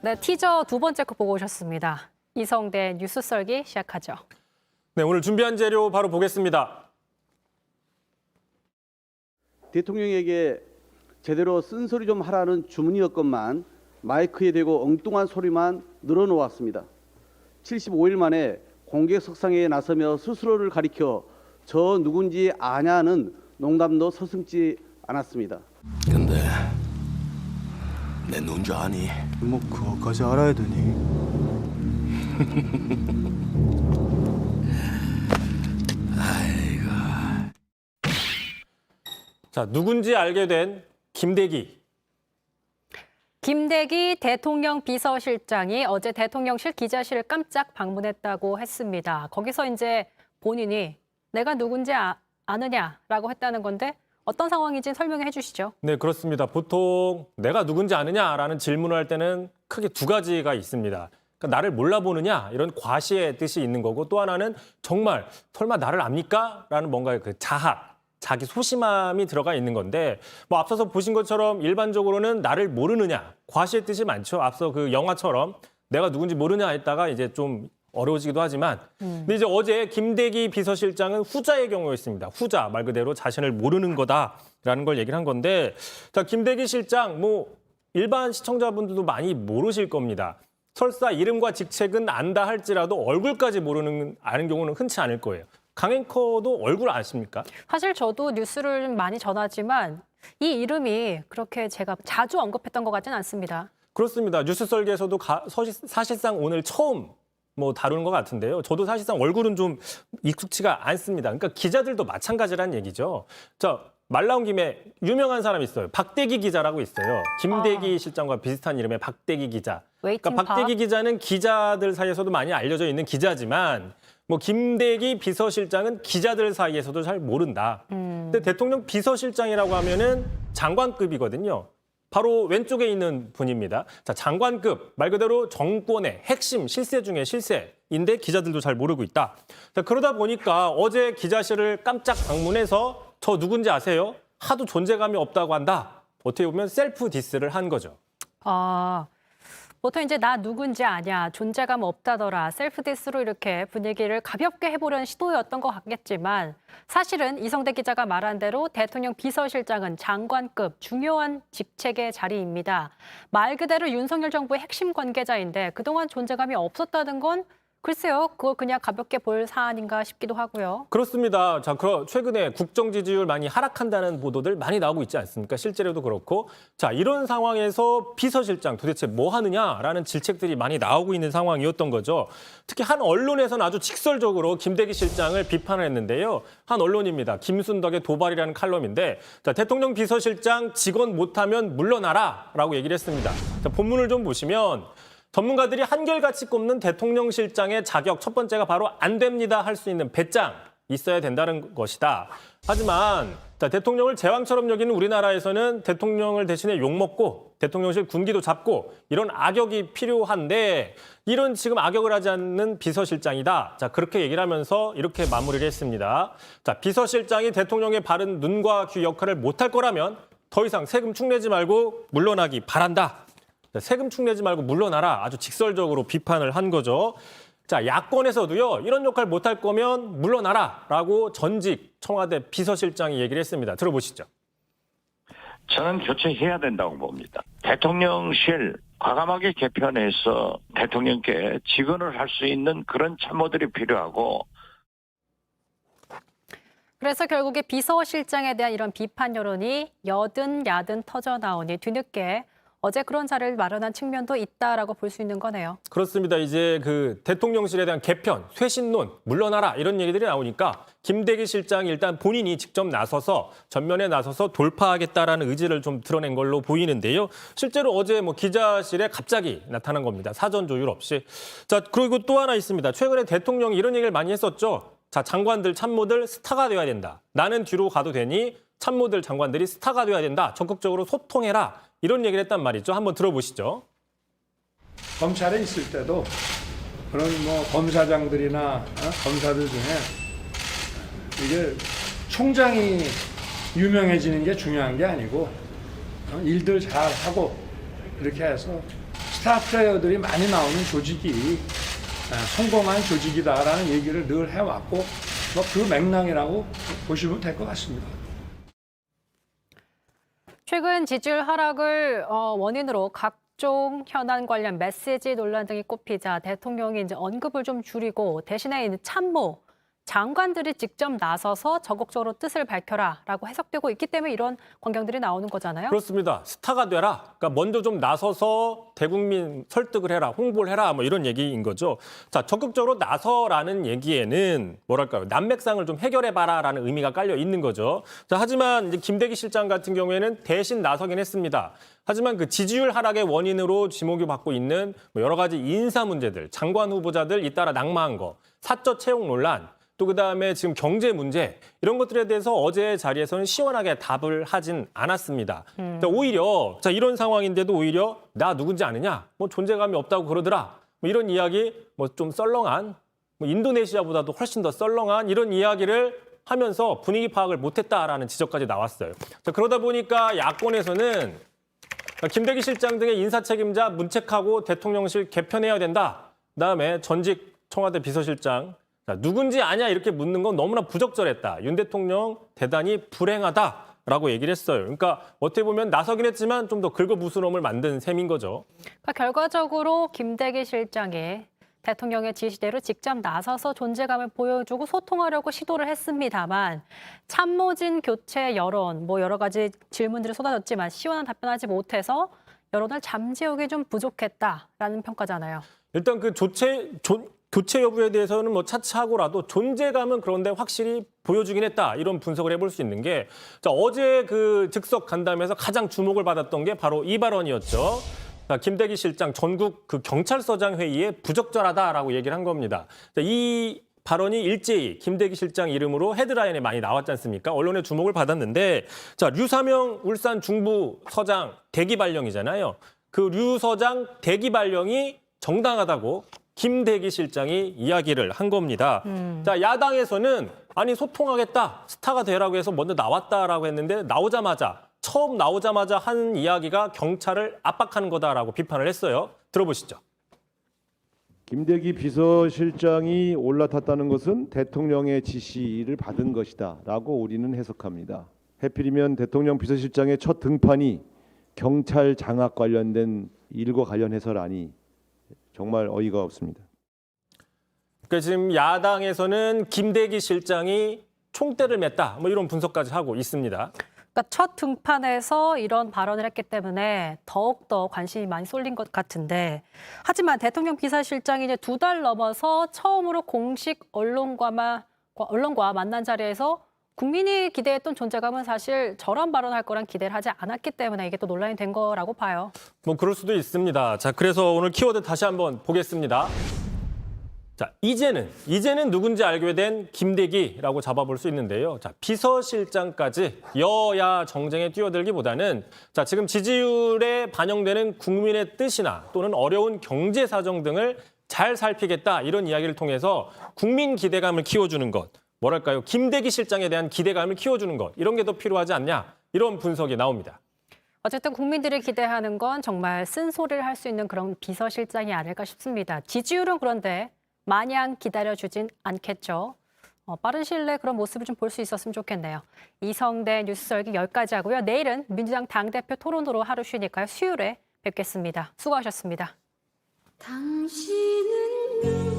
네, 티저 두 번째 거 보고 오셨습니다. 이성대 뉴스 썰기 시작하죠. 네, 오늘 준비한 재료 바로 보겠습니다. 대통령에게 제대로 쓴소리 좀 하라는 주문이었건만 마이크에 대고 엉뚱한 소리만 늘어놓았습니다. 75일 만에 공개석상에 나서며 스스로를 가리켜 저 누군지 아냐는 농담도 서슴지 않았습니다. 근데 내 누군지 아니? 뭐 그거까지 알아야 되니? 자, 누군지 알게 된 김대기. 김대기 대통령 비서실장이 어제 대통령실 기자실을 깜짝 방문했다고 했습니다. 거기서 이제 본인이 내가 누군지 아느냐라고 했다는 건데 어떤 상황인지 설명해 주시죠. 네, 그렇습니다. 보통 내가 누군지 아느냐라는 질문을 할 때는 크게 두 가지가 있습니다. 그러니까 나를 몰라보느냐 이런 과시의 뜻이 있는 거고, 또 하나는 정말 설마 나를 압니까? 라는 뭔가 그 자학, 자기 소심함이 들어가 있는 건데, 뭐 앞서서 보신 것처럼 일반적으로는 나를 모르느냐, 과시의 뜻이 많죠. 앞서 그 영화처럼 내가 누군지 모르냐 했다가 이제 좀 어려워지기도 하지만, 근데 이제 어제 김대기 비서실장은 후자의 경우였습니다. 후자, 말 그대로 자신을 모르는 거다라는 걸 얘기를 한 건데, 자, 김대기 실장 뭐 일반 시청자분들도 많이 모르실 겁니다. 설사 이름과 직책은 안다 할지라도 얼굴까지 아는 경우는 흔치 않을 거예요. 강앵커도 얼굴 아십니까? 사실 저도 뉴스를 많이 전하지만 이 이름이 그렇게 제가 자주 언급했던 것 같지는 않습니다. 그렇습니다. 뉴스 설계에서도 사실상 오늘 처음 다루는 것 같은데요. 저도 사실상 얼굴은 좀 익숙치가 않습니다. 그러니까 기자들도 마찬가지란 얘기죠. 자, 말 나온 김에 유명한 사람 있어요. 박대기 기자라고 있어요. 김대기 실장과 비슷한 이름의 박대기 기자. 그러니까 박대기 기자는 기자들 사이에서도 많이 알려져 있는 기자지만 김대기 비서실장은 기자들 사이에서도 잘 모른다. 근데 대통령 비서실장이라고 하면은 장관급이거든요. 바로 왼쪽에 있는 분입니다. 자, 장관급, 말 그대로 정권의 핵심, 실세 중에 실세인데 기자들도 잘 모르고 있다. 자, 그러다 보니까 어제 기자실을 깜짝 방문해서 저 누군지 아세요? 하도 존재감이 없다고 한다. 어떻게 보면 셀프 디스를 한 거죠. 보통 이제 나 누군지 아냐, 존재감 없다더라, 셀프 디스로 이렇게 분위기를 가볍게 해보려는 시도였던 것 같겠지만 사실은 이성대 기자가 말한 대로 대통령 비서실장은 장관급 중요한 직책의 자리입니다. 말 그대로 윤석열 정부의 핵심 관계자인데 그동안 존재감이 없었다는 건 글쎄요, 그거 그냥 가볍게 볼 사안인가 싶기도 하고요. 그렇습니다. 자, 최근에 국정 지지율 많이 하락한다는 보도들 많이 나오고 있지 않습니까? 실제로도 그렇고. 자, 이런 상황에서 비서실장 도대체 뭐 하느냐라는 질책들이 많이 나오고 있는 상황이었던 거죠. 특히 한 언론에서는 아주 직설적으로 김대기 실장을 비판을 했는데요. 한 언론입니다. 김순덕의 도발이라는 칼럼인데, 자, 대통령 비서실장 직원 못하면 물러나라라고 얘기를 했습니다. 자, 본문을 좀 보시면 전문가들이 한결같이 꼽는 대통령실장의 자격 첫 번째가 바로 안 됩니다 할 수 있는 배짱 있어야 된다는 것이다. 하지만 대통령을 제왕처럼 여기는 우리나라에서는 대통령을 대신에 욕먹고 대통령실 군기도 잡고 이런 악역이 필요한데 이런 지금 악역을 하지 않는 비서실장이다. 자, 그렇게 얘기를 하면서 이렇게 마무리를 했습니다. 자, 비서실장이 대통령의 바른 눈과 귀 역할을 못할 거라면 더 이상 세금 축내지 말고 물러나기 바란다. 세금 축내지 말고 물러나라. 아주 직설적으로 비판을 한 거죠. 자, 야권에서도요. 이런 역할 못할 거면 물러나라라고 전직 청와대 비서실장이 얘기를 했습니다. 들어보시죠. 저는 교체해야 된다고 봅니다. 대통령실 과감하게 개편해서 대통령께 직언을 할 수 있는 그런 참모들이 필요하고, 그래서 결국에 비서실장에 대한 이런 비판 여론이 여든 야든 터져 나오니 뒤늦게 어제 그런 자리를 마련한 측면도 있다라고 볼 수 있는 거네요. 그렇습니다. 이제 그 대통령실에 대한 개편, 쇄신론, 물러나라 이런 얘기들이 나오니까 김대기 실장이 일단 본인이 직접 나서서 전면에 나서서 돌파하겠다라는 의지를 좀 드러낸 걸로 보이는데요. 실제로 어제 기자실에 갑자기 나타난 겁니다. 사전 조율 없이. 자, 그리고 또 하나 있습니다. 최근에 대통령이 이런 얘기를 많이 했었죠. 자, 장관들, 참모들 스타가 돼야 된다. 나는 뒤로 가도 되니 참모들, 장관들이 스타가 돼야 된다. 적극적으로 소통해라. 이런 얘기를 했단 말이죠. 한번 들어보시죠. 검찰에 있을 때도 그런 검사장들이나 검사들 중에 이게 총장이 유명해지는 게 중요한 게 아니고 일들 잘 하고 이렇게 해서 스타 플레이어들이 많이 나오는 조직이 성공한 조직이다라는 얘기를 늘 해왔고 뭐 그 맥락이라고 보시면 될 것 같습니다. 최근 지지율 하락을 원인으로 각종 현안 관련 메시지 논란 등이 꼽히자 대통령이 이제 언급을 좀 줄이고 대신에 이제 참모, 장관들이 직접 나서서 적극적으로 뜻을 밝혀라라고 해석되고 있기 때문에 이런 광경들이 나오는 거잖아요. 그렇습니다. 스타가 되라. 그러니까 먼저 좀 나서서 대국민 설득을 해라, 홍보를 해라, 뭐 이런 얘기인 거죠. 자, 적극적으로 나서라는 얘기에는 뭐랄까요, 난맥상을 좀 해결해봐라라는 의미가 깔려 있는 거죠. 자, 하지만 이제 김대기 실장 같은 경우에는 대신 나서긴 했습니다. 하지만 그 지지율 하락의 원인으로 지목이 받고 있는 뭐 여러 가지 인사 문제들, 장관 후보자들 잇따라 낙마한 거, 사적 채용 논란. 또 그다음에 지금 경제 문제 이런 것들에 대해서 어제 자리에서는 시원하게 답을 하진 않았습니다. 오히려 자 이런 상황인데도 오히려 나 누군지 아느냐? 뭐 존재감이 없다고 그러더라. 뭐 이런 이야기 뭐 좀 썰렁한 뭐 인도네시아보다도 훨씬 더 썰렁한 이런 이야기를 하면서 분위기 파악을 못했다라는 지적까지 나왔어요. 자, 그러다 보니까 야권에서는 김대기 실장 등의 인사 책임자 문책하고 대통령실 개편해야 된다. 그다음에 전직 청와대 비서실장 자, 누군지 아냐 이렇게 묻는 건 너무나 부적절했다. 윤 대통령 대단히 불행하다라고 얘기를 했어요. 그러니까 어떻게 보면 나서긴 했지만 좀 더 긁어부스럼을 만든 셈인 거죠. 그러니까 결과적으로 김대기 실장이 대통령의 지시대로 직접 나서서 존재감을 보여주고 소통하려고 시도를 했습니다만 참모진 교체 여론, 뭐 여러 가지 질문들이 쏟아졌지만 시원한 답변하지 못해서 여론을 잠재우기 좀 부족했다라는 평가잖아요. 일단 그 교체 여부에 대해서는 뭐 차치하고라도 존재감은 그런데 확실히 보여주긴 했다. 이런 분석을 해볼 수 있는 게 자, 어제 그 즉석 간담회에서 가장 주목을 받았던 게 바로 이 발언이었죠. 자, 김대기 실장 전국 그 경찰서장 회의에 부적절하다라고 얘기를 한 겁니다. 자, 이 발언이 일제히 김대기 실장 이름으로 헤드라인에 많이 나왔지 않습니까? 언론의 주목을 받았는데 자, 류사명 울산 중부서장 대기 발령이잖아요. 그 류 서장 대기 발령이 정당하다고 김대기 실장이 이야기를 한 겁니다. 자, 야당에서는 아니 소통하겠다, 스타가 되라고 해서 먼저 나왔다라고 했는데 처음 나오자마자 한 이야기가 경찰을 압박하는 거다라고 비판을 했어요. 들어보시죠. 김대기 비서실장이 올라탔다는 것은 대통령의 지시를 받은 것이다라고 우리는 해석합니다. 하필이면 대통령 비서실장의 첫 등판이 경찰 장악 관련된 일과 관련해서라니 정말 어이가 없습니다. 그러니까 지금 야당에서는 김대기 실장이 총대를 맸다, 뭐 이런 분석까지 하고 있습니다. 그러니까 첫 등판에서 이런 발언을 했기 때문에 더욱더 관심이 많이 쏠린 것 같은데 하지만 대통령 비서실장이 이제 2달 넘어서 처음으로 공식 언론과 만난 자리에서 국민이 기대했던 존재감은 사실 저런 발언할 거란 기대를 하지 않았기 때문에 이게 또 논란이 된 거라고 봐요. 뭐 그럴 수도 있습니다. 자, 그래서 오늘 키워드 다시 한번 보겠습니다. 자, 이제는 누군지 알게 된 김대기라고 잡아볼 수 있는데요. 자, 비서실장까지 여야 정쟁에 뛰어들기보다는 자, 지금 지지율에 반영되는 국민의 뜻이나 또는 어려운 경제 사정 등을 잘 살피겠다 이런 이야기를 통해서 국민 기대감을 키워주는 것. 뭐랄까요? 김대기 실장에 대한 기대감을 키워주는 것. 이런 게 더 필요하지 않냐. 이런 분석이 나옵니다. 어쨌든 국민들이 기대하는 건 정말 쓴소리를 할 수 있는 그런 비서실장이 아닐까 싶습니다. 지지율은 그런데 마냥 기다려주진 않겠죠. 빠른 시일 내에 그런 모습을 좀 볼 수 있었으면 좋겠네요. 이성대 뉴스 열기 여기까지 하고요. 내일은 민주당 당대표 토론으로 하루 쉬니까요. 수요일에 뵙겠습니다. 수고하셨습니다. 당신은